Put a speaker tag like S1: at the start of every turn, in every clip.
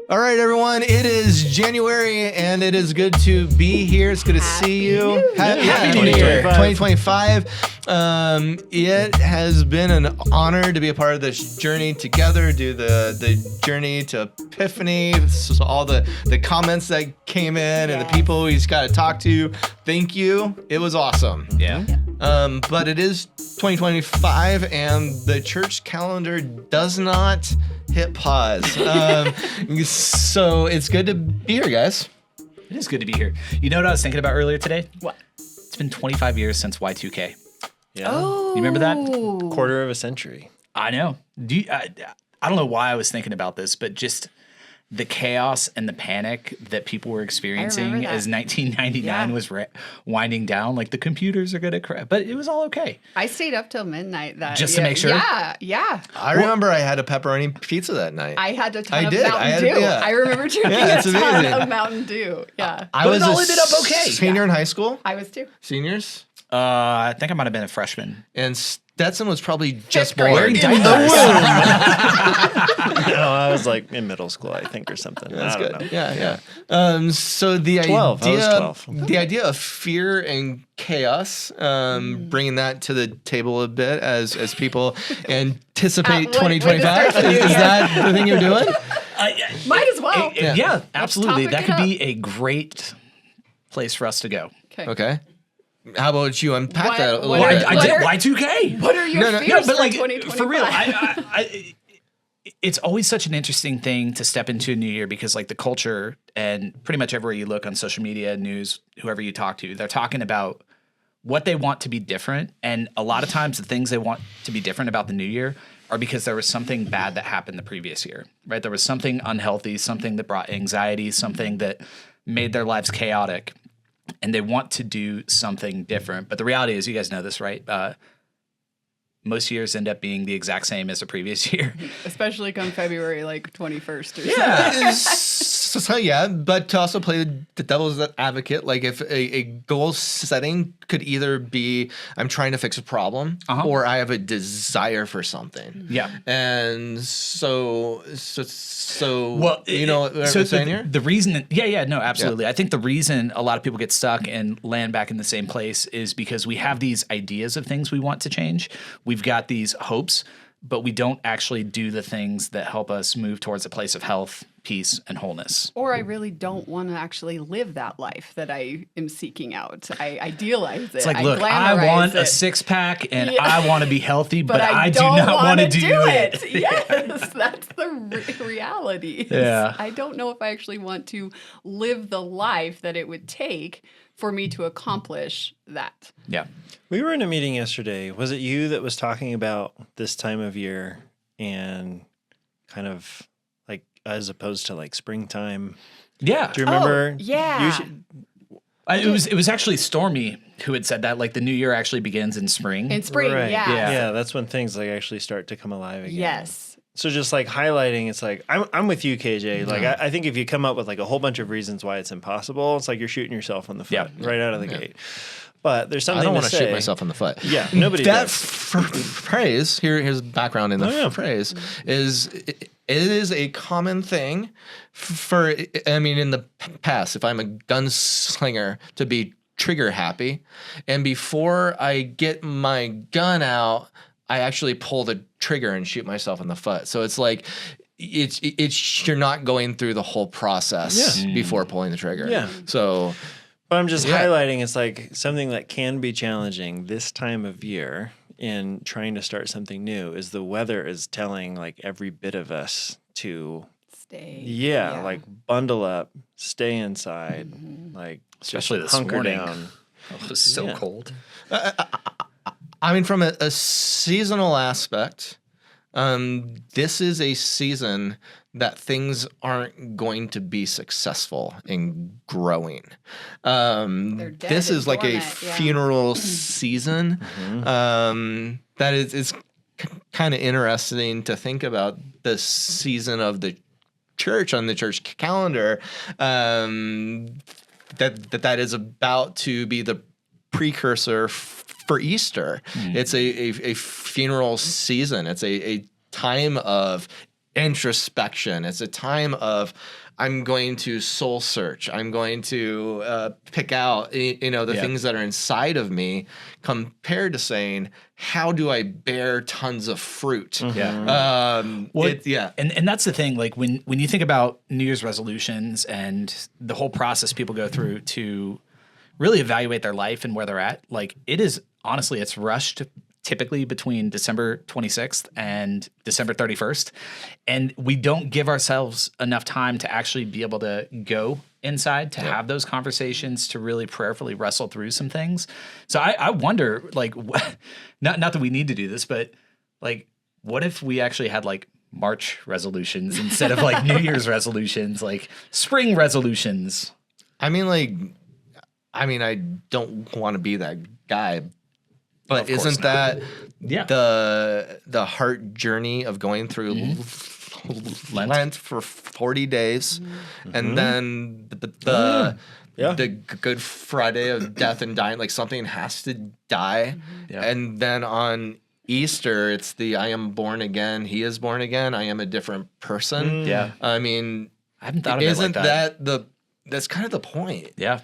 S1: All right, everyone. It is January, and it is good to be here. It's good to see you. Happy New Year, 2025. It has been an honor to be a part of this journey together. Do the journey to Epiphany. So all the comments that came in and the people we just got to talk to. Thank you. It was awesome.
S2: Yeah.
S1: But it is 2025, and the church calendar does not hit pause. So it's good to be here, guys.
S2: It is good to be here. You know what I was thinking about earlier today?
S3: What?
S2: It's been 25 years since Y2K.
S4: Yeah.
S3: Oh.
S2: You remember that?
S4: Quarter of a century.
S2: I know. I don't know why I was thinking about this, but just the chaos and the panic that people were experiencing as 1999 was winding down. Like, the computers are going to crash. But it was all okay.
S3: I stayed up till midnight
S2: Just to make sure?
S3: Yeah.
S1: I remember I had a pepperoni pizza that night.
S3: I had a ton of
S1: did.
S3: Mountain Dew. I remember drinking
S1: it's
S3: a ton
S1: amazing.
S3: of Mountain Dew. Yeah.
S1: I
S2: But
S1: was
S2: it all
S1: a
S2: ended up okay.
S1: senior in high school.
S3: I was too.
S1: Seniors.
S2: I think I might have been a freshman.
S1: And Stetson was probably just
S3: grade.
S1: born.
S2: Wearing
S1: In
S2: diapers.
S1: the womb.
S4: No, I was like in middle school, I think, or something.
S1: That's
S4: I don't
S1: good.
S4: know.
S1: Yeah. So the
S4: 12. I was
S1: idea,
S4: 12.
S1: the idea of fear and chaos, bringing that to the table a bit as people anticipate
S3: What
S1: 2025.
S3: is that?
S1: Is that the thing you're doing?
S3: Might as well.
S2: Yeah, absolutely.
S3: topic
S2: That
S3: it
S2: could
S3: up.
S2: be a great place for us to go.
S1: Okay. How about you unpack
S3: What-
S1: that a little
S3: what
S1: bit?
S3: are-
S2: I
S3: what
S2: did
S3: are-
S2: Y2K.
S3: What are your
S1: No, no,
S3: fears
S2: but
S3: for
S2: like
S3: 2025?
S2: for real, it's always such an interesting thing to step into a new year because like the culture and pretty much everywhere you look on social media, news, whoever you talk to, they're talking about what they want to be different. And a lot of times the things they want to be different about the new year are because there was something bad that happened the previous year, right? There was something unhealthy, something that brought anxiety, something that made their lives chaotic. And they want to do something different. But the reality is, you guys know this, right? Most years end up being the exact same as the previous year.
S3: Especially come February 21st or
S2: Yeah.
S1: So yeah, but to also play the devil's advocate, like if a goal setting could either be I'm trying to fix a problem or I have a desire for something.
S2: Yeah.
S1: And so
S2: Well,
S1: you know what I'm saying here?
S2: The reason, no, absolutely. I think the reason a lot of people get stuck and land back in the same place is because we have these ideas of things we want to change. We've got these hopes, but we don't actually do the things that help us move towards a place of health, peace, and wholeness.
S3: Or I really don't want to actually live that life that I am seeking out. I idealize it.
S2: It's like, look, I want a six-pack and I want to be healthy, but I do
S3: don't
S2: not want to
S3: wanna
S2: do it.
S3: Yes, that's the reality.
S2: Yeah.
S3: I don't know if I actually want to live the life that it would take for me to accomplish that.
S2: Yeah.
S4: We were in a meeting yesterday. Was it you that was talking about this time of year and kind of like as opposed to like springtime?
S2: Yeah.
S4: Do you remember?
S3: yeah.
S2: It was actually Stormy who had said that, like the new year actually begins in spring.
S3: In spring,
S4: Right.
S3: yeah.
S4: Yeah, that's when things like actually start to come alive again.
S3: Yes.
S4: So just like highlighting, it's like I'm with you, KJ. Like I think if you come up with like a whole bunch of reasons why it's impossible, it's like you're shooting yourself in the foot right out of the gate. But there's something
S1: I don't
S4: to
S1: want to
S4: say.
S1: shoot myself in the foot.
S4: Yeah, nobody
S1: that
S4: does.
S1: phrase here's background in the phrase is it is a common thing for in the past if I'm a gunslinger to be trigger happy and before I get my gun out I actually pull the trigger and shoot myself in the foot. So it's like it's you're not going through the whole process before pulling the trigger.
S4: Yeah.
S1: So
S4: But I'm just highlighting it's like something that can be challenging this time of year in trying to start something new is the weather is telling like every bit of us to
S3: Stay.
S4: like bundle up, stay inside, like
S2: Especially
S4: just
S2: this
S4: hunker
S2: morning.
S4: down.
S2: It was so cold.
S1: I mean, from a seasonal aspect, this is a season that things aren't going to be successful in growing.
S3: dead
S1: This
S3: and
S1: is like a
S3: dormant,
S1: funeral season. That is kind of interesting to think about the season of the church on the church calendar. That is about to be the precursor for Easter. It's a funeral season. It's a time of introspection. It's a time of I'm going to soul search. I'm going to pick out, the things that are inside of me, compared to saying, how do I bear tons of fruit?
S2: Yeah. And that's the thing. Like when you think about New Year's resolutions and the whole process people go through to really evaluate their life and where they're at, like it is honestly, it's rushed typically between December 26th and December 31st. And we don't give ourselves enough time to actually be able to go inside, to have those conversations, to really prayerfully wrestle through some things. So I wonder, like, not that we need to do this, but like, what if we actually had like March resolutions instead of like New Year's resolutions, like spring resolutions?
S1: I don't want to be that guy, but isn't that the heart journey of going through Lent for 40 days, and then the Good Friday of death and dying, like something has to die, and then on Easter it's the I am born again, he is born again, I am a different person. I mean,
S2: I haven't thought of it like that.
S1: That's kind of the point.
S2: Yeah.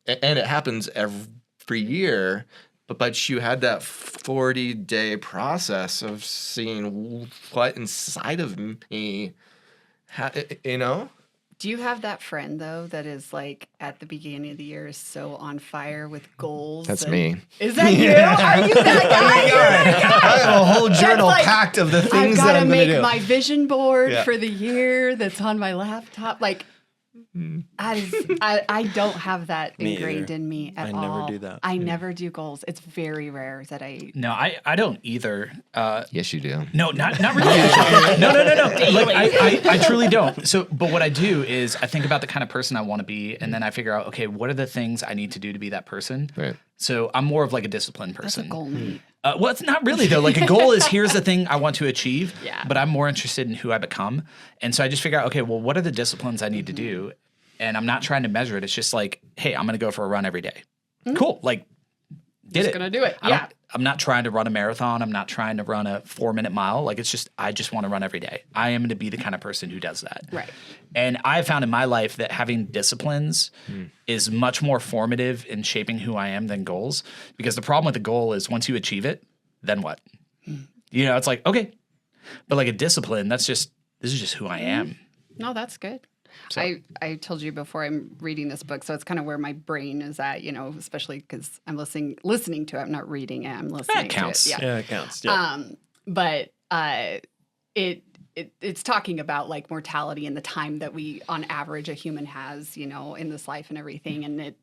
S1: And it happens every year, but you had that 40-day process of seeing what inside of me,
S3: Do you have that friend, though, that is like at the beginning of the year is so on fire with goals?
S1: That's me.
S3: Is that you? Are you that guy?
S1: I have a whole journal packed of the things that I'm going to do.
S3: I've got to make my vision board for the year that's on my laptop. Like, I don't have that ingrained in me at all.
S4: I never do that.
S3: I never do goals. It's very rare that I...
S2: No, I don't either.
S1: Yes, you do.
S2: No, not really. No. Like, I truly don't. So, but what I do is I think about the kind of person I want to be, and then I figure out, okay, what are the things I need to do to be that person?
S1: Right.
S2: So I'm more of like a disciplined person.
S3: That's a goal, mate.
S2: Well, it's not really, though. Like a goal is, here's the thing I want to achieve,
S3: Yeah.
S2: but I'm more interested in who I become. And so I just figure out, okay, well, what are the disciplines I need to do? And I'm not trying to measure it. It's just like, hey, I'm going to go for a run every day. Cool. Like,
S3: Just going to do it. Yeah.
S2: I'm not trying to run a marathon. I'm not trying to run a 4-minute mile. Like, it's just, I just want to run every day. I am going to be the kind of person who does that.
S3: Right.
S2: And I've found in my life that having disciplines is much more formative in shaping who I am than goals. Because the problem with the goal is once you achieve it, then what? It's like, okay. But like a discipline, this is just who I am.
S3: No, that's good. So. I told you before I'm reading this book, so it's kind of where my brain is at, especially because I'm listening to it. I'm not reading it. I'm listening
S2: to it.
S4: Yeah, it counts. Yeah.
S3: But it's talking about like mortality and the time that we, on average, a human has, in this life and everything. And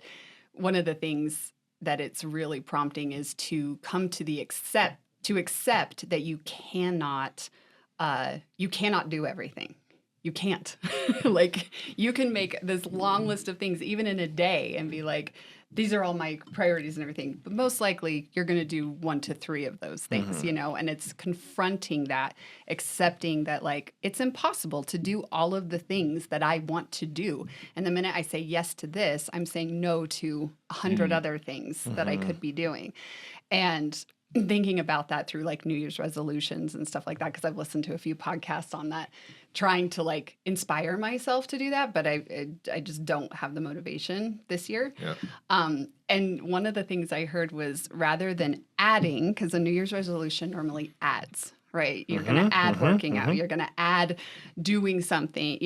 S3: one of the things that it's really prompting is to come to accept that you cannot do everything. You can't. Like, you can make this long list of things even in a day and be like, these are all my priorities and everything. But most likely you're going to do 1 to 3 of those things, and it's confronting that, accepting that, like, it's impossible to do all of the things that I want to do. And the minute I say yes to this, I'm saying no to 100 other things that I could be doing. And thinking about that through like New Year's resolutions and stuff like that, because I've listened to a few podcasts on that, trying to like inspire myself to do that, but I just don't have the motivation this year. Yeah. And one of the things I heard was, rather than adding, because a New Year's resolution normally adds, right? You're going to add working out. You're going to add doing something,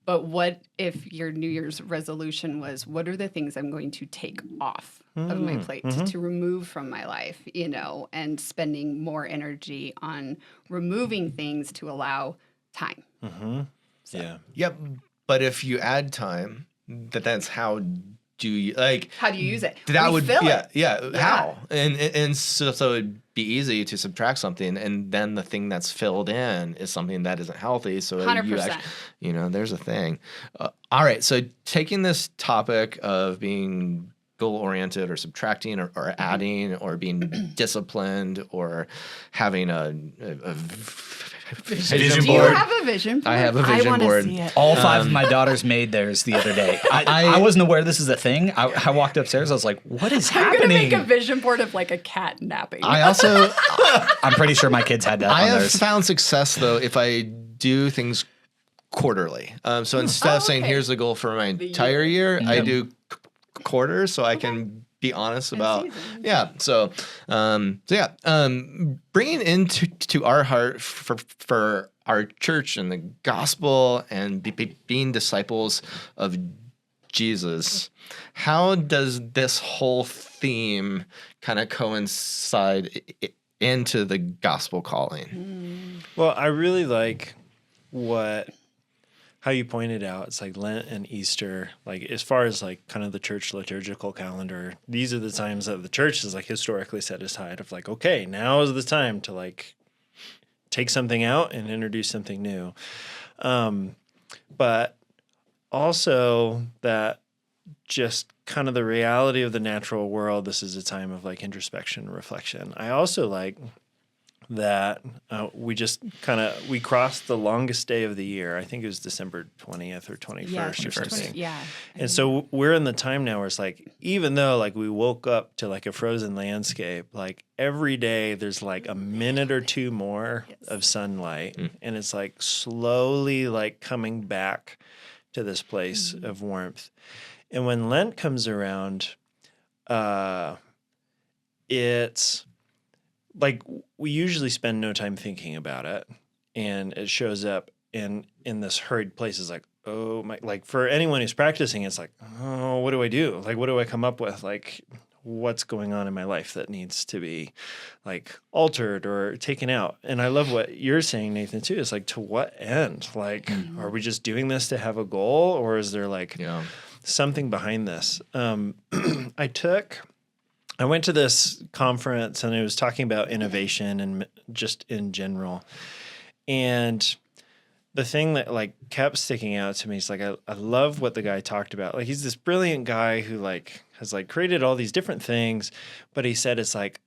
S3: but what if your New Year's resolution was, what are the things I'm going to take off of my plate, to remove from my life, and spending more energy on removing things to allow time.
S4: So. Yeah.
S1: Yep. But if you add time, that's how do you
S3: how do you use it?
S1: That would
S3: it.
S1: Yeah. How? And so it'd be easy to subtract something, and then the thing that's filled in is something that isn't healthy. So
S3: 100%.
S1: you actually, there's a thing. All right. So taking this topic of being goal-oriented or subtracting or adding or being disciplined or having a
S2: Vision
S3: Do you
S2: board.
S3: have a vision board?
S1: I have a vision
S3: wanna
S1: board.
S3: see it.
S2: All 5 of my daughters made theirs the other day. I wasn't aware this is a thing. I walked upstairs. I was like, what is
S3: I'm
S2: happening?
S3: gonna make a vision board of like a cat napping.
S1: I also
S2: I'm pretty sure my kids had that
S1: I
S2: on
S1: have
S2: theirs.
S1: found success though if I do things quarterly. So instead of saying
S3: okay.
S1: here's the goal for my entire year, I do quarters so I can be honest about
S3: season.
S1: bringing into our heart for our church and the gospel and being disciples of Jesus. How does this whole theme kind of coincide into the gospel calling?
S4: Well, I really like how you pointed out. It's like Lent and Easter, like as far as like kind of the church liturgical calendar, these are the times that the church is like historically set aside of like, okay, now is the time to like take something out and introduce something new. But also that just kind of the reality of the natural world, this is a time of like introspection and reflection. I also like that we crossed the longest day of the year. I think it was December 20th or 21st or something.
S3: Yeah.
S4: And so we're in the time now where it's like, even though like we woke up to like a frozen landscape, like every day there's like a minute or two more of sunlight. And it's like slowly like coming back to this place of warmth. And when Lent comes around, it's like we usually spend no time thinking about it, and it shows up in this hurried place. Is like, oh my! Like for anyone who's practicing, it's like, oh, what do I do? Like, what do I come up with? Like, what's going on in my life that needs to be like altered or taken out? And I love what you're saying, Nathan, too. It's like, to what end? Like, are we just doing this to have a goal, or is there like something behind this? I went to this conference and it was talking about innovation and just in general. And the thing that like kept sticking out to me is like, I love what the guy talked about. Like he's this brilliant guy who like has like created all these different things, but he said it's like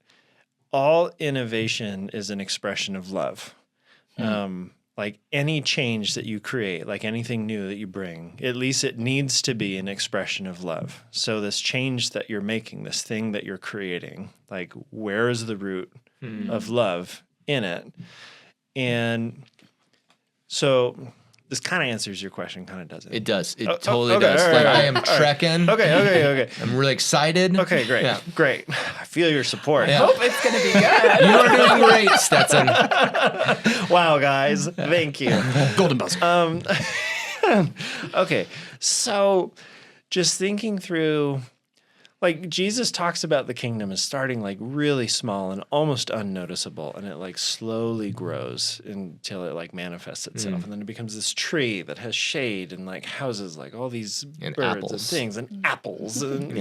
S4: all innovation is an expression of love. Like any change that you create, like anything new that you bring, at least it needs to be an expression of love. So this change that you're making, this thing that you're creating, like where is the root of love in it? And so this kind of answers your question, kind of doesn't.
S1: It does. It totally
S4: okay,
S1: does.
S4: all
S1: Like
S4: right,
S1: I am trekking.
S4: Okay.
S1: I'm really excited.
S4: Okay, great.
S1: Yeah.
S4: Great. I feel your support.
S1: Yeah.
S3: Hope it's gonna be good.
S1: You are doing great, Stetson.
S4: Wow, guys. Thank you.
S2: Golden buzzer.
S4: Okay. So just thinking through, like Jesus talks about the kingdom as starting like really small and almost unnoticeable, and it like slowly grows until it like manifests itself, and then it becomes this tree that has shade and like houses like all these
S1: And
S4: birds
S1: apples.
S4: and things and apples and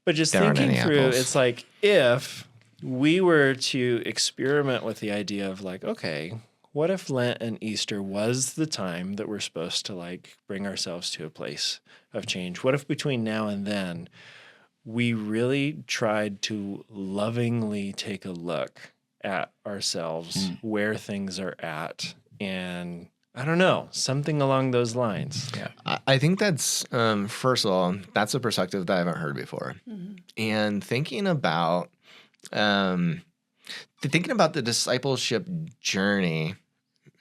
S4: but just
S1: There aren't
S4: thinking
S1: any
S4: through,
S1: apples.
S4: it's like if we were to experiment with the idea of like, okay, what if Lent and Easter was the time that we're supposed to like bring ourselves to a place of change? What if between now and then we really tried to lovingly take a look at ourselves, where things are at, and I don't know, something along those lines.
S2: Yeah.
S1: I think that's, first of all, that's a perspective that I haven't heard before. And thinking about the discipleship journey,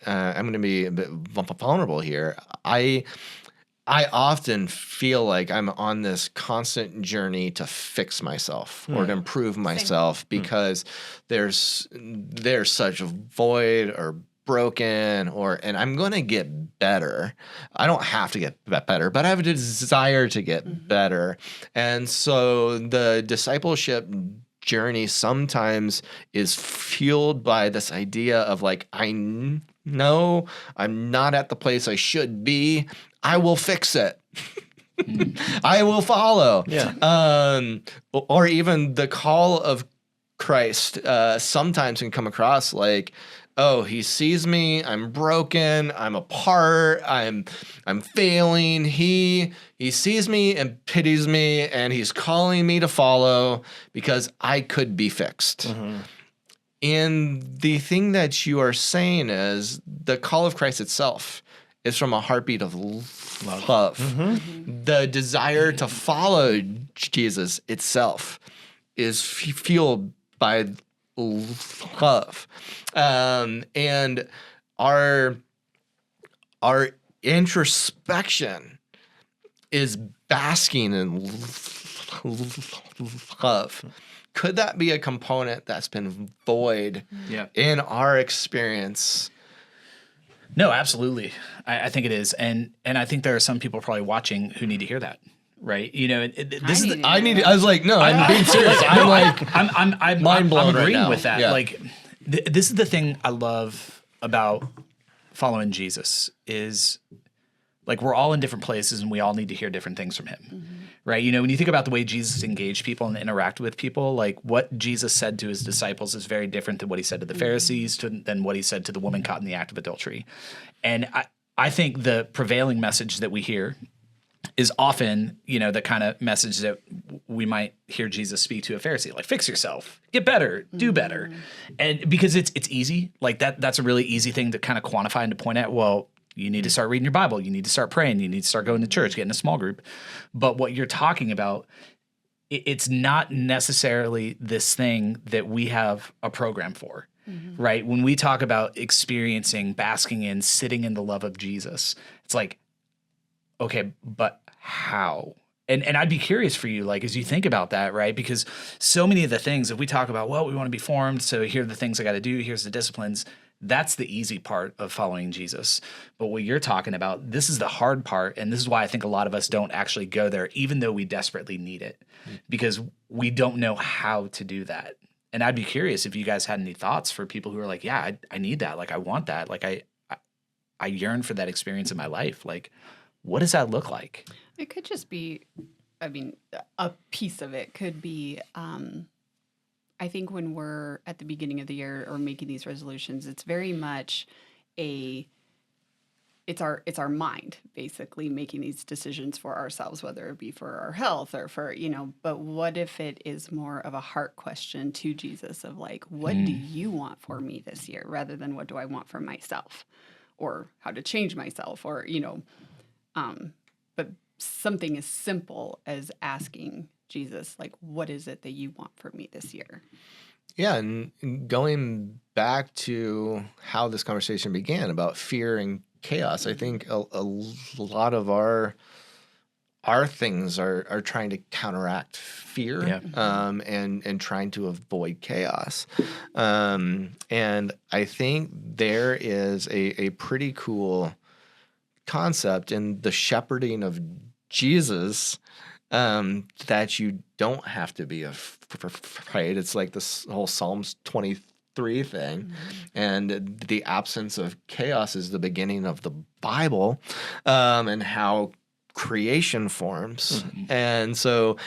S1: I'm going to be a bit vulnerable here. I often feel like I'm on this constant journey to fix myself or to improve myself because there's such a void or broken and I'm going to get better. I don't have to get better, but I have a desire to get better. And so the discipleship journey sometimes is fueled by this idea of like, I know I'm not at the place I should be. I will fix it. I will follow.
S4: Yeah.
S1: Or even the call of Christ sometimes can come across like, oh, he sees me, I'm broken, I'm apart, I'm failing. He sees me and pities me, and he's calling me to follow because I could be fixed. And the thing that you are saying is the call of Christ itself is from a heartbeat of love. The desire to follow Jesus itself is fueled by love. And our introspection is basking in love. Could that be a component that's been void in our experience?
S2: No, absolutely. I think it is. And I think there are some people probably watching who need to hear that. Right. You know,
S1: I was like, no, I'm being serious. I'm mind blown
S2: I'm agreeing
S1: right now.
S2: with that.
S1: Yeah.
S2: Like, this is the thing I love about following Jesus is like we're all in different places and we all need to hear different things from him. Right. You know, when you think about the way Jesus engaged people and interacted with people, like what Jesus said to his disciples is very different than what he said to the Pharisees than what he said to the woman caught in the act of adultery. And I think the prevailing message that we hear is often, you know, the kind of message that we might hear Jesus speak to a Pharisee, like fix yourself, get better, do better. And because it's easy, like that's a really easy thing to kind of quantify and to point at. Well, you need to start reading your Bible. You need to start praying. You need to start going to church, get in a small group. But what you're talking about, it's not necessarily this thing that we have a program for, right? When we talk about experiencing, basking in, sitting in the love of Jesus, it's like, okay, but how? And I'd be curious for you, like, as you think about that, right? Because so many of the things, if we talk about, well, we want to be formed, so here are the things I got to do, here's the disciplines, that's the easy part of following Jesus. But what you're talking about, this is the hard part, and this is why I think a lot of us don't actually go there, even though we desperately need it, because we don't know how to do that. And I'd be curious if you guys had any thoughts for people who are like, yeah, I need that, like, I want that, like, I yearn for that experience in my life, like, what does that look like?
S3: It could just be, I mean, a piece of it could be, I think when we're at the beginning of the year or making these resolutions, it's very much it's our mind basically making these decisions for ourselves, whether it be for our health or for, you know, but what if it is more of a heart question to Jesus of like, what do you want for me this year rather than what do I want for myself or how to change myself or, you know, but something as simple as asking Jesus, like, what is it that you want for me this year?
S1: Yeah, and going back to how this conversation began about fear and chaos, I think a lot of our things are trying to counteract fear and trying to avoid chaos. And I think there is a pretty cool concept in the shepherding of Jesus that you don't have to be afraid. It's like this whole Psalms 23 thing. And the absence of chaos is the beginning of the Bible, and how creation forms. And so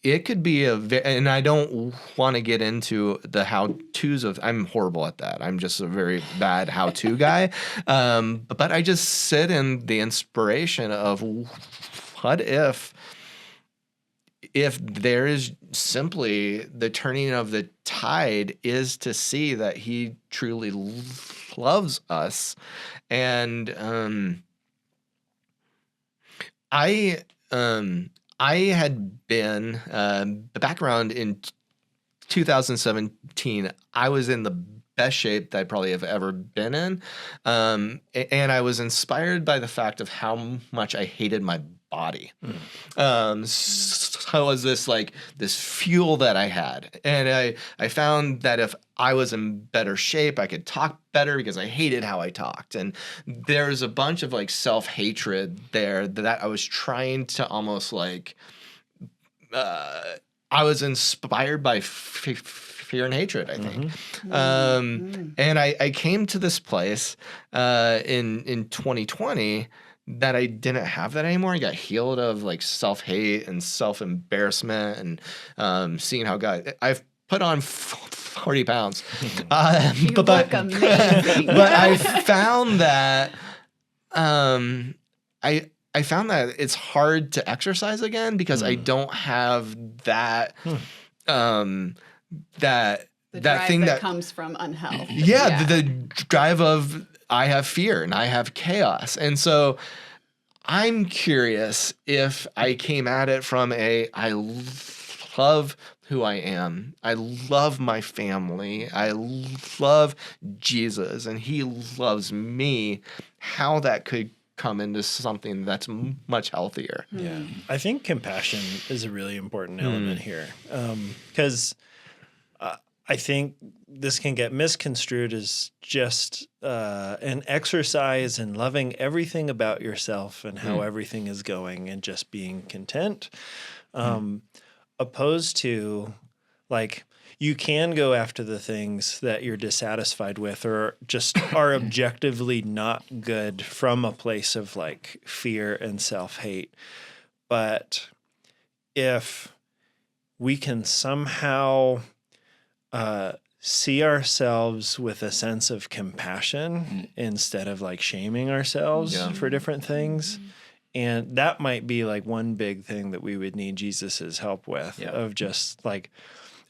S1: it could be and I don't want to get into the how-tos of, I'm horrible at that. I'm just a very bad how-to guy. But I just sit in the inspiration of what if there is simply the turning of the tide is to see that he truly loves us. And I had been, the background in 2017, I was in the best shape that I probably have ever been in. And I was inspired by the fact of how much I hated my body. So it was this fuel that I had. And I found that if I was in better shape, I could talk better because I hated how I talked. And there's a bunch of like self-hatred there that I was trying to almost like, I was inspired by fear and hatred, I think. And I came to this place in 2020 that I didn't have that anymore. I got healed of like self-hate and self-embarrassment and seeing how God, I've put on 40 pounds.
S3: You look amazing.
S1: But I found that I found that it's hard to exercise again because I don't have that
S3: The
S1: that
S3: drive
S1: thing
S3: that
S1: that
S3: comes from unhealth.
S1: yeah, the drive of I have fear and I have chaos. And so I'm curious if I came at it from I love who I am. I love my family. I love Jesus and he loves me. How that could come into something that's much healthier.
S4: Yeah. I think compassion is a really important element here. Because I think this can get misconstrued as just an exercise in loving everything about yourself and how everything is going and just being content, opposed to like you can go after the things that you're dissatisfied with or just are objectively not good from a place of like fear and self-hate. But if we can somehow see ourselves with a sense of compassion instead of like shaming ourselves for different things. And that might be like one big thing that we would need Jesus's help with of just like,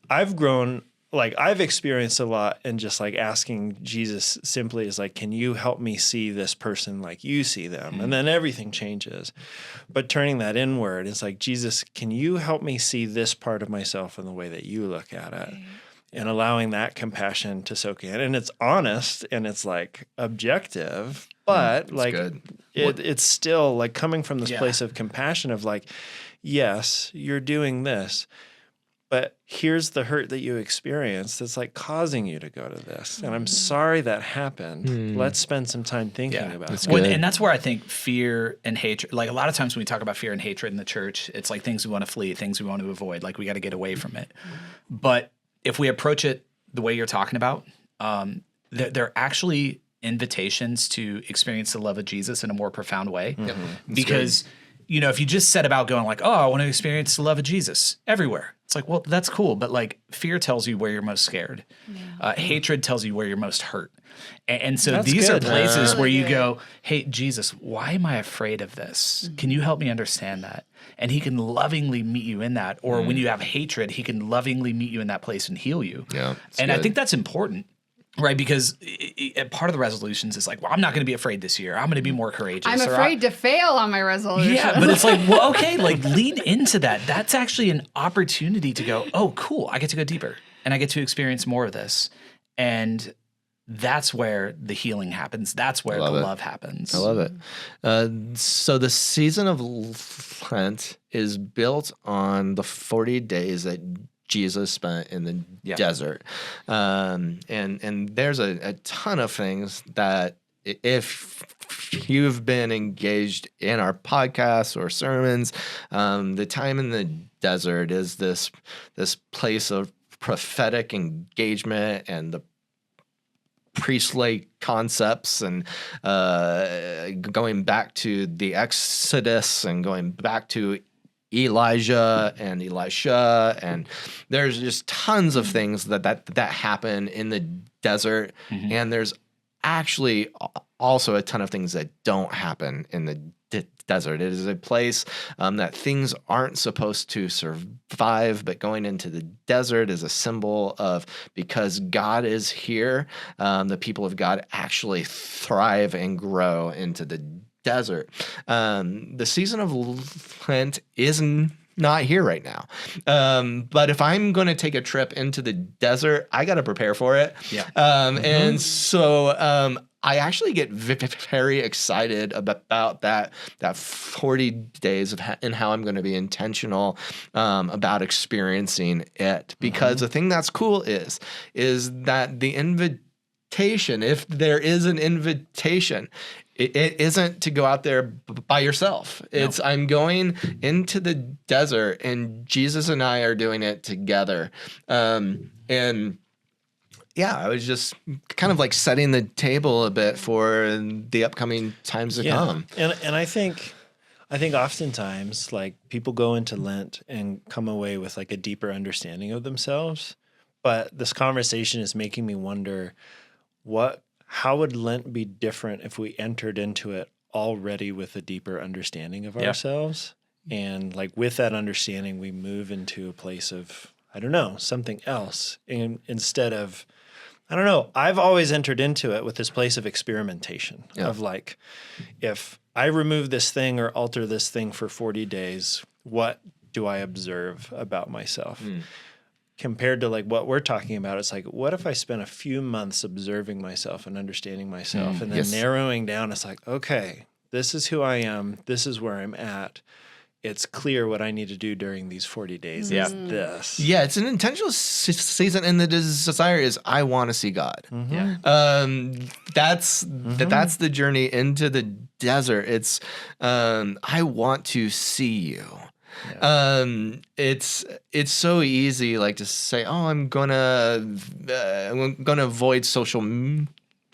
S4: I've grown, like I've experienced a lot and just like asking Jesus simply is like, can you help me see this person like you see them? And then everything changes. But turning that inward is like, Jesus, can you help me see this part of myself in the way that you look at it? And allowing that compassion to soak in. And it's honest and it's like objective, but like it's still like coming from this place of compassion of like, yes, you're doing this, but here's the hurt that you experienced that's like causing you to go to this. And I'm sorry that happened. Let's spend some time thinking about it.
S2: And that's where I think fear and hatred, like a lot of times when we talk about fear and hatred in the church, it's like things we want to flee, things we want to avoid, like we got to get away from it. But if we approach it the way you're talking about, they're actually invitations to experience the love of Jesus in a more profound way. Because, you know, if you just set about going like, oh, I want to experience the love of Jesus everywhere. It's like, well, that's cool. But like fear tells you where you're most scared. Hatred tells you where you're most hurt. And so these are places where you go, hey, Jesus, why am I afraid of this? Can you help me understand that? And he can lovingly meet you in that. Or when you have hatred, he can lovingly meet you in that place and heal you. And I think that's important, right? Because part of the resolutions is like, well, I'm not going to be afraid this year. I'm going to be more courageous.
S3: I'm afraid to fail on my resolution.
S2: Yeah, but it's like, well, okay, like lean into that. That's actually an opportunity to go, oh, cool, I get to go deeper and I get to experience more of this. And that's where the healing happens. That's where the love happens.
S1: I love it. So the season of Lent is built on the 40 days that Jesus spent in the desert. And there's a ton of things that if you've been engaged in our podcasts or sermons, the time in the desert is this place of prophetic engagement and the priestly concepts and going back to the Exodus and going back to Elijah and Elisha, and there's just tons of things that happen in the desert, and there's actually also a ton of things that don't happen in the desert. It is a place that things aren't supposed to survive, but going into the desert is a symbol of because God is here, the people of God actually thrive and grow into the desert. The season of Lent isn't not here right now. But if I'm going to take a trip into the desert, I got to prepare for it. And so I actually get very excited about that 40 days of and how I'm going to be intentional about experiencing it. Because the thing that's cool is that the invitation, if there is an invitation, it isn't to go out there by yourself. It's I'm going into the desert and Jesus and I are doing it together. And yeah, I was just kind of like setting the table a bit for the upcoming times to come.
S4: And I think oftentimes like people go into Lent and come away with like a deeper understanding of themselves. But this conversation is making me wonder how would Lent be different if we entered into it already with a deeper understanding of ourselves? And like with that understanding, we move into a place of I don't know, something else instead of, I don't know. I've always entered into it with this place of experimentation of like, if I remove this thing or alter this thing for 40 days, what do I observe about myself? Compared to like what we're talking about, it's like, what if I spent a few months observing myself and understanding myself and then narrowing down? It's like, okay, this is who I am. This is where I'm at. It's clear what I need to do during these 40 days is this.
S1: Yeah, it's an intentional season, and the desire is I want to see God. That's the journey into the desert. It's I want to see you. Yeah. It's so easy, like to say, oh, I'm gonna avoid social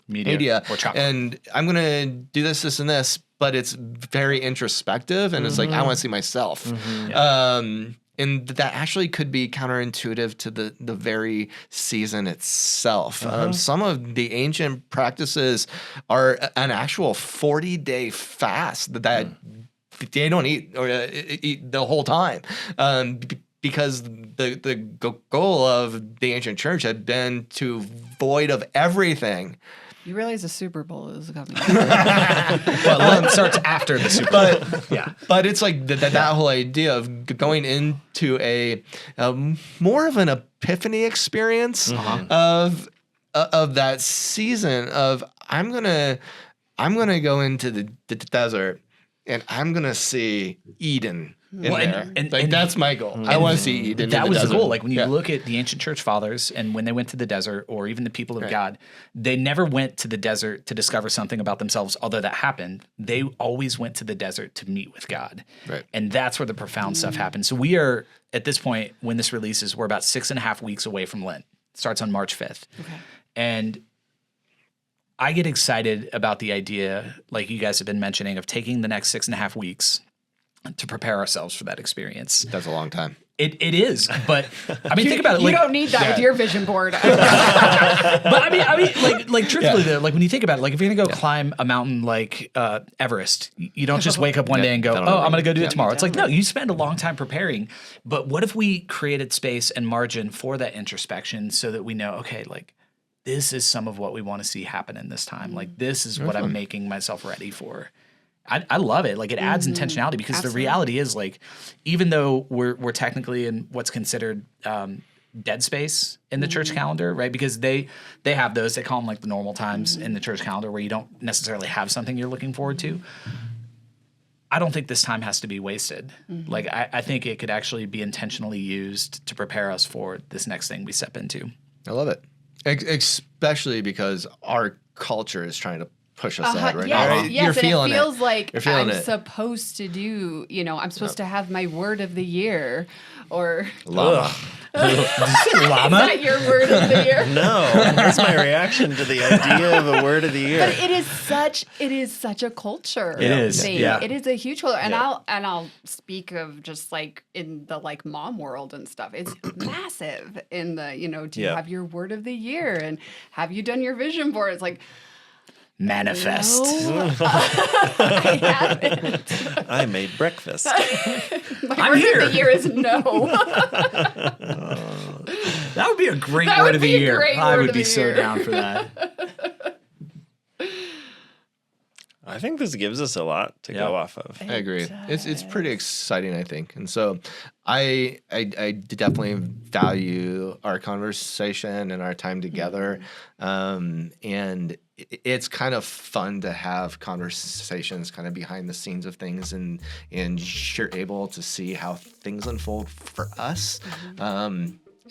S1: media
S2: or chocolate,
S1: and I'm gonna do this, and this. But it's very introspective, and it's like, I want to see myself. And that actually could be counterintuitive to the very season itself. Some of the ancient practices are an actual 40-day fast that they don't eat or eat the whole time. Because the goal of the ancient church had been to void of everything.
S3: You realize the Super Bowl is coming.
S2: Well, Lent starts after the Super Bowl.
S1: But it's like that whole idea of going into a more of an epiphany experience of that season of I'm gonna go into the desert and I'm gonna see Eden. And that's my goal. I want to see Eden.
S2: That
S1: in the
S2: was
S1: desert.
S2: the goal. Like when you look at the ancient church fathers and when they went to the desert, or even the people of God, they never went to the desert to discover something about themselves, although that happened. They always went to the desert to meet with God.
S1: Right.
S2: And that's where the profound stuff happens. So we are, at this point, when this releases, we're about 6.5 weeks away from Lent. It starts on March 5th. Okay. And I get excited about the idea, like you guys have been mentioning, of taking the next 6.5 weeks to prepare ourselves for that experience.
S1: That's a long time.
S2: It is, but I mean, think about it.
S3: You don't need that with your vision board.
S2: But I mean, like truthfully, though, like when you think about it, like if you're gonna go climb a mountain like Everest, you don't just wake up one day and go, "Oh, I'm gonna go do it tomorrow." It's like, no, you spend a long time preparing. But what if we created space and margin for that introspection so that we know, okay, like this is some of what we want to see happen in this time. Like this is what I'm making myself ready for. I love it. Like it adds intentionality because the reality is like, even though we're technically in what's considered dead space in the church calendar, right? Because they have those, they call them like the normal times in the church calendar where you don't necessarily have something you're looking forward to. I don't think this time has to be wasted. Like I think it could actually be intentionally used to prepare us for this next thing we step into.
S1: I love it. Especially because our culture is trying to push us ahead right now. Right?
S3: Yes,
S1: You're feeling
S3: it feels like I'm
S1: it.
S3: supposed to do, I'm supposed to have my word of the year or
S1: Llama.
S2: Llama?
S3: Is that your word of the year?
S4: No, that's my reaction to the idea of a word of the year.
S3: But it is such a culture thing.
S2: Yeah.
S3: It is a huge culture. And I'll speak of just like in the like mom world and stuff. It's massive in the, do you have your word of the year and have you done your vision board? It's like
S2: manifest.
S3: No, I haven't.
S4: I made breakfast.
S3: My word of the year is no.
S2: That would be a great word of the year. I would be so down for that.
S4: I think this gives us a lot to go off of.
S1: I agree. It's pretty exciting, I think. And so I definitely value our conversation and our time together. And it's kind of fun to have conversations kind of behind the scenes of things and you're able to see how things unfold for us.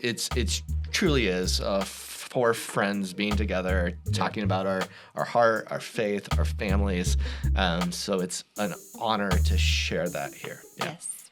S1: It's truly is four friends being together, talking about our heart, our faith, our families. So it's an honor to share that here.
S3: Yes.